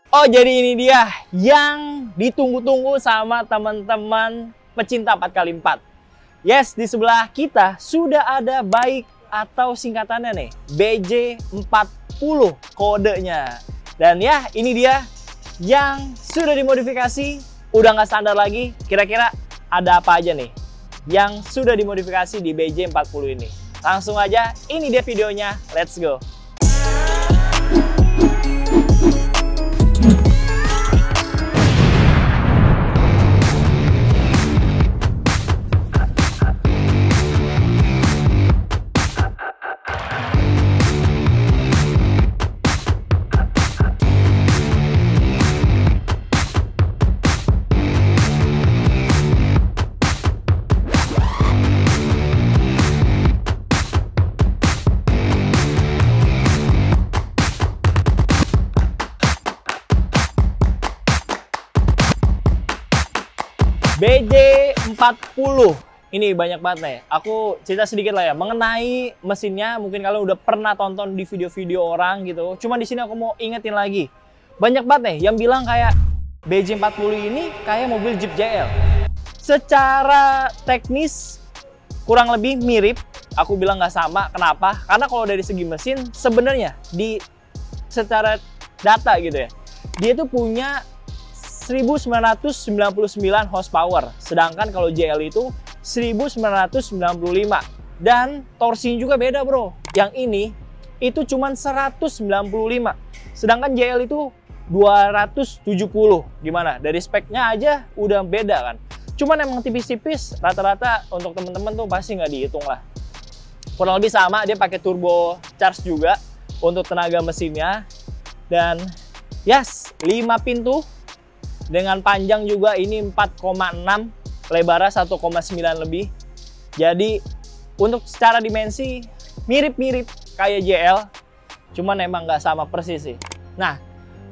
Oh, jadi ini dia yang ditunggu-tunggu sama teman-teman pecinta 4x4. Yes, di sebelah kita sudah ada bike atau singkatannya nih, BJ40 kodenya. Dan ya, ini dia yang sudah dimodifikasi, udah nggak standar lagi. Kira-kira ada apa aja nih yang sudah dimodifikasi di BJ40 ini? Langsung aja, ini dia videonya, let's go! BJ40 ini banyak banget nih. Aku cerita sedikit lah ya mengenai mesinnya. Mungkin kalian udah pernah tonton di video-video orang gitu. Cuma di sini aku mau ingetin lagi. Banyak banget nih yang bilang kayak BJ40 ini kayak mobil Jeep JL. Secara teknis kurang lebih mirip. Aku bilang nggak sama. Kenapa? Karena kalau dari segi mesin sebenarnya secara data gitu ya, dia tuh punya 1999 horsepower, sedangkan kalau JL itu 1995. Dan torsinya juga beda bro, yang ini itu cuman 195, sedangkan JL itu 270. Gimana? Dari speknya aja udah beda kan. Cuman emang tipis-tipis, rata-rata untuk temen-temen tuh pasti nggak dihitung lah. Kurang lebih sama, dia pakai turbo charge juga untuk tenaga mesinnya. Dan yes, 5 pintu dengan panjang juga ini 4,6, lebarnya 1,9 lebih. Jadi untuk secara dimensi mirip-mirip kayak JL, cuman emang nggak sama persis sih. Nah,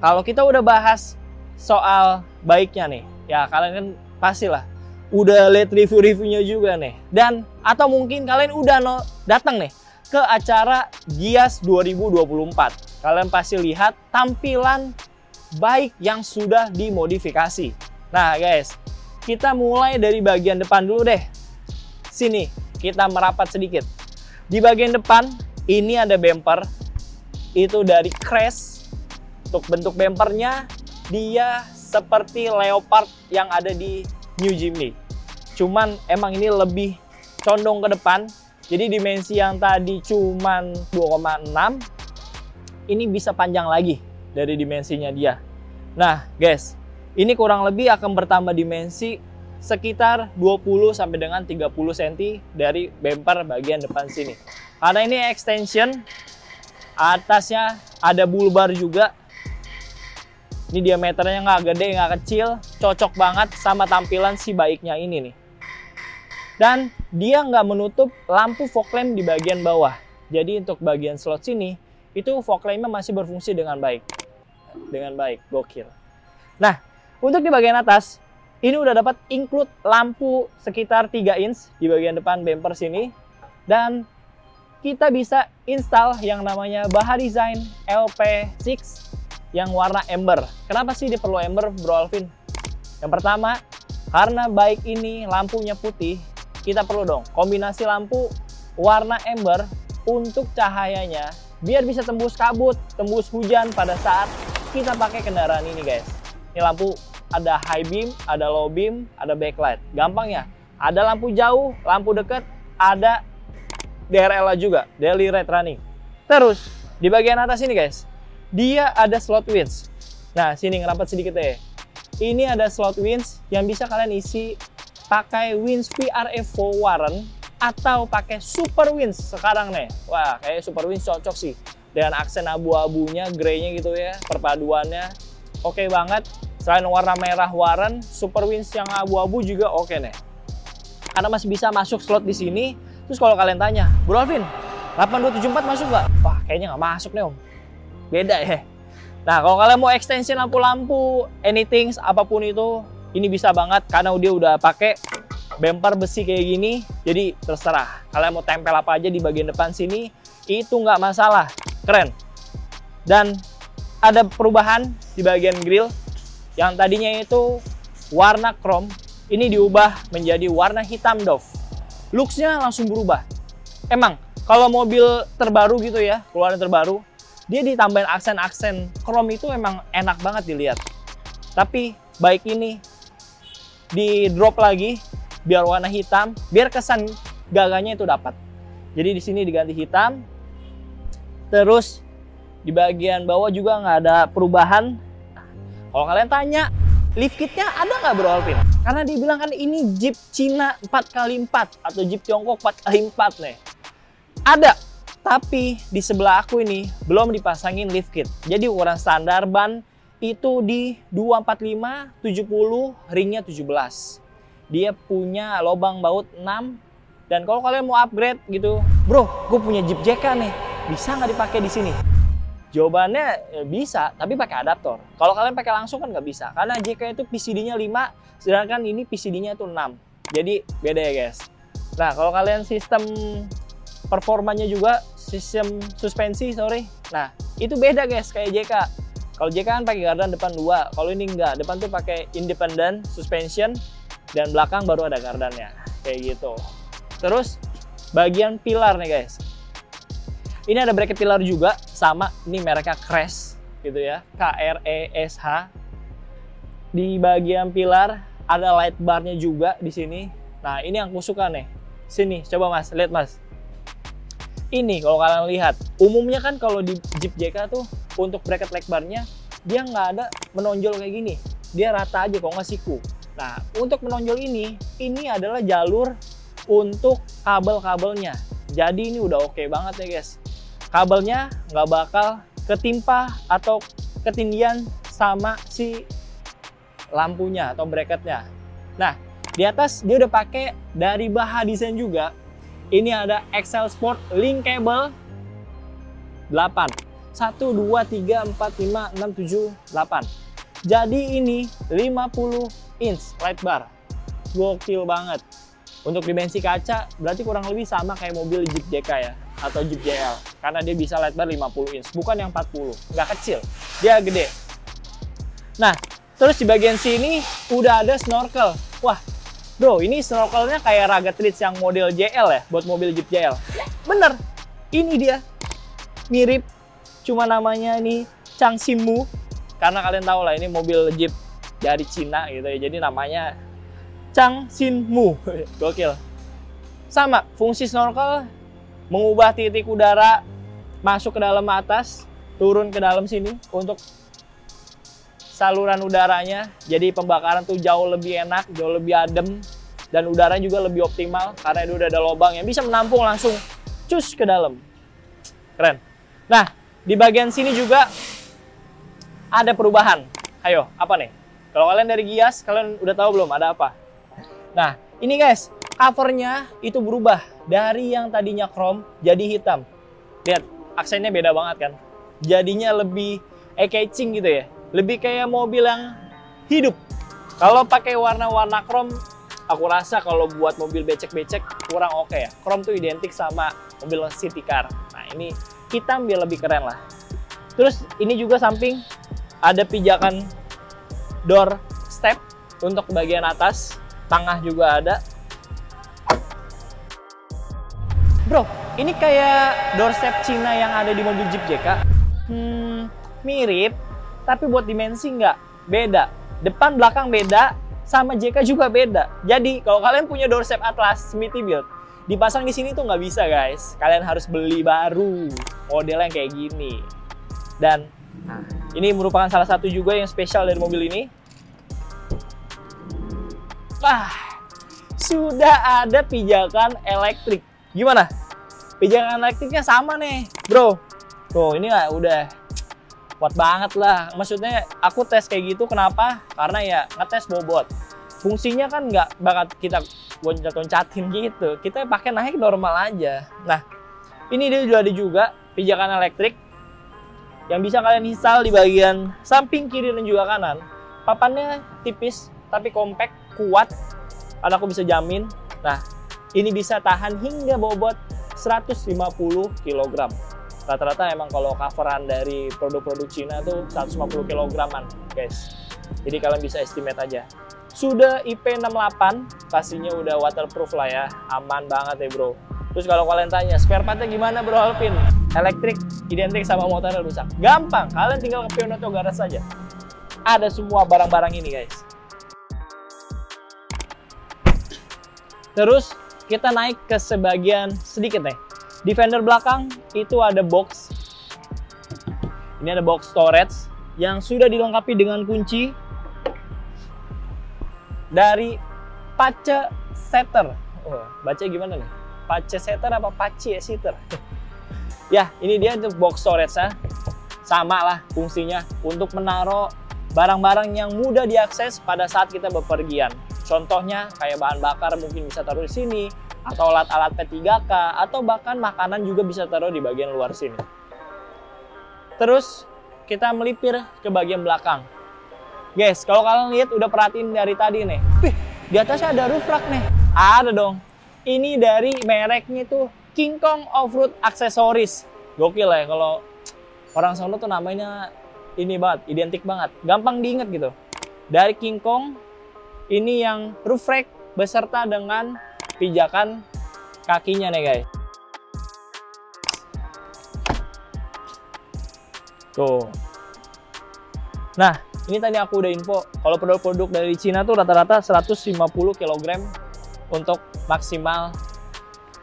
kalau kita udah bahas soal baiknya nih, ya kalian kan pastilah udah lihat review-reviewnya juga nih. Dan atau mungkin kalian udah datang nih ke acara Gias 2024. Kalian pasti lihat tampilan bike yang sudah dimodifikasi. Nah guys, kita mulai dari bagian depan dulu deh. Sini, kita merapat sedikit. Di bagian depan, ini ada bumper. Itu dari Crash. Untuk bentuk bumpernya, dia seperti Leopard yang ada di New Jimny. Cuman emang ini lebih condong ke depan. Jadi dimensi yang tadi cuman 2,6, ini bisa panjang lagi dari dimensinya dia. Nah guys, ini kurang lebih akan bertambah dimensi sekitar 20 sampai dengan 30 cm dari bumper bagian depan sini. Karena ini extension, atasnya ada bull bar juga. Ini diameternya nggak gede, nggak kecil, cocok banget sama tampilan si bike-nya ini nih. Dan dia nggak menutup lampu fog lamp di bagian bawah. Jadi untuk bagian slot sini, itu fog lamp-nya masih berfungsi dengan baik. Gokil. Nah, untuk di bagian atas, ini udah dapat include lampu sekitar 3 inch di bagian depan bumper sini. Dan kita bisa install yang namanya Baha Design LP6 yang warna amber. Kenapa sih dia perlu amber, Bro Alvin? Yang pertama, karena bike ini lampunya putih, kita perlu dong kombinasi lampu warna amber untuk cahayanya biar bisa tembus kabut, tembus hujan pada saat kita pakai kendaraan ini guys. Ini lampu ada high beam, ada low beam, ada backlight. Gampang ya, ada lampu jauh, lampu dekat, ada DRL juga, daily rate running. Terus di bagian atas ini guys, dia ada slot winch. Nah sini ngerapat sedikit deh. Ini ada slot winch yang bisa kalian isi pakai winch VRF Warren atau pakai super winch sekarang nih. Wah, kayak super winch cocok sih dengan aksen abu-abunya, greynya gitu ya, perpaduannya oke banget. Selain warna merah Warren, super winch yang abu-abu juga oke nih, karena masih bisa masuk slot di sini. Terus kalau kalian tanya, Bro Alvin, 8274 masuk nggak? Wah, kayaknya nggak masuk nih om, beda ya. Nah, kalau kalian mau extension lampu-lampu, anything, apapun itu, ini bisa banget karena dia udah pakai bumper besi kayak gini. Jadi terserah, kalian mau tempel apa aja di bagian depan sini, itu nggak masalah. Keren. Dan ada perubahan di bagian grill. Yang tadinya itu warna chrome, ini diubah menjadi warna hitam doff. Looks-nya langsung berubah. Emang kalau mobil terbaru gitu ya, keluaran terbaru, dia ditambahin aksen-aksen chrome itu emang enak banget dilihat. Tapi baik ini di drop lagi biar warna hitam, biar kesan gagahnya itu dapat. Jadi di sini diganti hitam. Terus di bagian bawah juga nggak ada perubahan. Kalau kalian tanya, lift kitnya ada nggak Bro Alvin? Karena dia bilang kan ini Jeep Cina 4x4 atau Jeep Tiongkok 4x4 nih. Ada, tapi di sebelah aku ini belum dipasangin lift kit. Jadi ukuran standar ban itu di 245, 70, ringnya 17. Dia punya lubang baut 6. Dan kalau kalian mau upgrade gitu, bro, gue punya Jeep JK nih, bisa nggak dipakai di sini? Jawabannya bisa, tapi pakai adaptor. Kalau kalian pakai langsung kan nggak bisa, karena JK itu PCD-nya 5, sedangkan ini PCD-nya itu 6. Jadi beda ya guys. Nah, kalau kalian sistem performanya juga, sistem suspensi, nah itu beda guys kayak JK. Kalau JK kan pakai gardan depan 2, kalau ini enggak, depan tuh pakai independent suspension dan belakang baru ada gardannya, kayak gitu. Terus bagian pilar nih guys, ini ada bracket pilar juga, sama ini mereknya Crash gitu ya, KRESH. Di bagian pilar ada light barnya juga di sini. Nah ini yang aku suka nih, sini coba mas, lihat mas. Ini kalau kalian lihat, umumnya kan kalau di Jeep JK tuh untuk bracket light barnya dia nggak ada menonjol kayak gini, dia rata aja kok nggak siku. Nah untuk menonjol ini adalah jalur untuk kabel-kabelnya. Jadi ini udah oke banget ya guys. Kabelnya nggak bakal ketimpa atau ketindian sama si lampunya atau bracketnya. Nah di atas dia udah pakai dari Baha Design juga. Ini ada Excel Sport link cable 8. 1, 2, 3, 4, 5, 6, 7, 8. Jadi ini 50 inch light bar. Gokil banget. Untuk dimensi kaca berarti kurang lebih sama kayak mobil Jeep JK ya, atau Jeep JL. Karena dia bisa light bar 50 inch, bukan yang 40. Nggak kecil, dia gede. Nah, terus di bagian sini udah ada snorkel. Wah, bro, ini snorkelnya kayak Rugged Reach yang model JL ya, buat mobil Jeep JL. Bener, ini dia. Mirip, cuma namanya ini Changxinmu. Karena kalian tahu lah ini mobil Jeep dari Cina gitu ya, jadi namanya Changxinmu. Gokil. Sama, fungsi snorkel mengubah titik udara masuk ke dalam atas, turun ke dalam sini untuk saluran udaranya. Jadi pembakaran tuh jauh lebih enak, jauh lebih adem, dan udara juga lebih optimal karena itu udah ada lubang yang bisa menampung langsung cus ke dalam. Keren. Nah, di bagian sini juga ada perubahan. Ayo, apa nih? Kalau kalian dari Gias, kalian udah tahu belum ada apa? Nah, ini guys, covernya itu berubah dari yang tadinya chrome jadi hitam. Lihat, aksennya beda banget kan? Jadinya lebih eye-catching gitu ya. Lebih kayak mobil yang hidup. Kalau pakai warna-warna chrome, aku rasa kalau buat mobil becek-becek kurang oke ya. Chrome tuh identik sama mobil city car. Nah, ini hitam biar lebih keren lah. Terus ini juga samping ada pijakan door step untuk bagian atas. Tengah juga ada. Bro, ini kayak doorstep Cina yang ada di mobil Jeep JK. Mirip, tapi buat dimensi nggak beda. Depan belakang beda, sama JK juga beda. Jadi kalau kalian punya doorstep Atlas Smithy-Built, dipasang di sini tuh nggak bisa guys. Kalian harus beli baru, modelnya kayak gini. Dan ini merupakan salah satu juga yang spesial dari mobil ini. Wah, sudah ada pijakan elektrik. Gimana? Pijakan elektriknya sama nih, bro. Tuh, ini udah kuat banget lah. Maksudnya aku tes kayak gitu, kenapa? Karena ya ngetes bobot. Fungsinya kan nggak bakal kita loncat-loncatin gitu. Kita pakai naik normal aja. Nah, ini dia udah ada juga pijakan elektrik yang bisa kalian install di bagian samping kiri dan juga kanan. Papannya tipis tapi compact, kuat, karena aku bisa jamin. Nah, ini bisa tahan hingga bobot 150 kg. Rata-rata emang kalau coveran dari produk-produk Cina tuh 150 kg-an, guys. Jadi kalian bisa estimate aja. Sudah IP68, pastinya udah waterproof lah ya, aman banget ya bro. Terus kalau kalian tanya, spare partnya gimana bro Alvin? Elektrik identik sama motornya rusak. Gampang, kalian tinggal ke Pioneer Auto Garage saja. Ada semua barang-barang ini guys. Terus kita naik ke sebagian sedikit nih. Di fender belakang itu ada box. Ini ada box storage yang sudah dilengkapi dengan kunci dari Pace Setter. Oh, baca gimana nih? Pace Setter apa Pace Setter? Ya, ini dia untuk box storage-nya. Sama lah fungsinya untuk menaruh barang-barang yang mudah diakses pada saat kita bepergian. Contohnya kayak bahan bakar mungkin bisa taruh di sini, atau alat-alat P3K, atau bahkan makanan juga bisa taruh di bagian luar sini. Terus kita melipir ke bagian belakang. Guys, kalau kalian lihat udah perhatiin dari tadi nih. Wih, di atasnya ada roof rack nih. Ada dong. Ini dari mereknya tuh King Kong Off-Road Accessories. Gokil ya kalau orang sono tuh namanya ini banget, identik banget. Gampang diinget gitu. Dari King Kong, ini yang roof rack beserta dengan pijakan kakinya nih guys. Tuh. Nah, ini tadi aku udah info. Kalau produk-produk dari Cina tuh rata-rata 150 kg untuk maksimal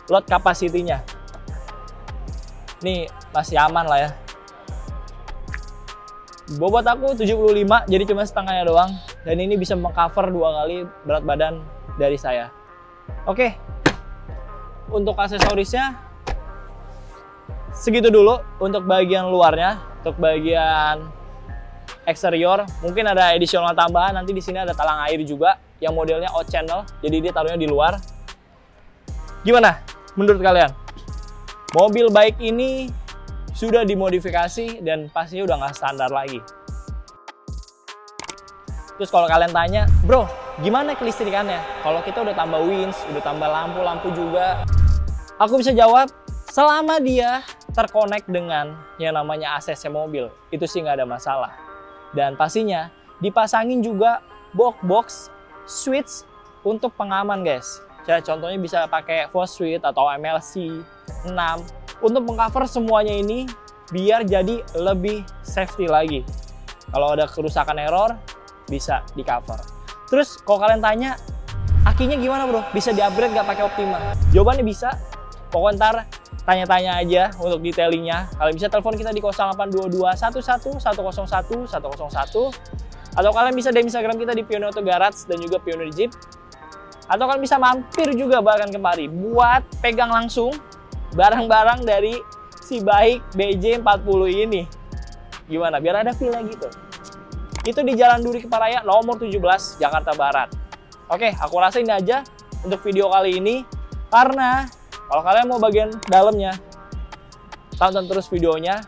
load capacity-nya. Nih masih aman lah ya. Bobot aku 75, jadi cuma setengahnya doang. Dan ini bisa mengcover 2 kali berat badan dari saya. Oke, untuk aksesorisnya segitu dulu untuk bagian luarnya. Untuk bagian eksterior mungkin ada additional tambahan. Nanti di sini ada talang air juga yang modelnya out channel, jadi dia taruhnya di luar. Gimana menurut kalian? Mobil bike ini sudah dimodifikasi dan pastinya udah nggak standar lagi. Terus kalau kalian tanya, bro, gimana kelistrikannya? Kalau kita udah tambah winch, udah tambah lampu-lampu juga, aku bisa jawab, selama dia terkonek dengan yang namanya ACC mobil, itu sih nggak ada masalah. Dan pastinya dipasangin juga box switch untuk pengaman guys. Contohnya bisa pakai Fast Switch atau MLC 6 untuk mengcover semuanya ini biar jadi lebih safety lagi. Kalau ada kerusakan error bisa di cover. Terus kalau kalian tanya akinya gimana bro? Bisa di upgrade nggak pakai Optima? Jawabannya bisa. Pokoknya ntar tanya-tanya aja untuk detailingnya. Kalian bisa telepon kita di 0822 11 101 101. Atau kalian bisa DM Instagram kita di Pioneer Auto Garage dan juga Pioneer Jeep. Atau kalian bisa mampir juga bahkan kemari buat pegang langsung barang-barang dari si baik BJ40 ini. Gimana? Biar ada feel gitu. Itu di Jalan Duri Keparaya nomor 17 Jakarta Barat. Oke, aku rasa ini aja untuk video kali ini. Karena kalau kalian mau bagian dalamnya, tonton terus videonya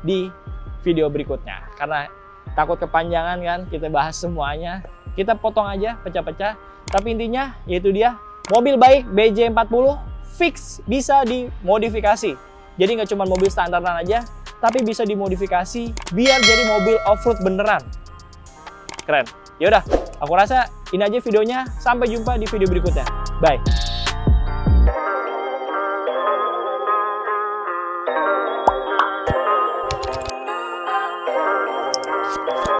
di video berikutnya. Karena takut kepanjangan kan, kita bahas semuanya. Kita potong aja, pecah-pecah. Tapi intinya, yaitu dia, mobil baik BJ40 fix bisa dimodifikasi. Jadi nggak cuma mobil standaran aja, tapi bisa dimodifikasi biar jadi mobil off-road beneran. Keren. Yaudah, aku rasa ini aja videonya. Sampai jumpa di video berikutnya. Bye.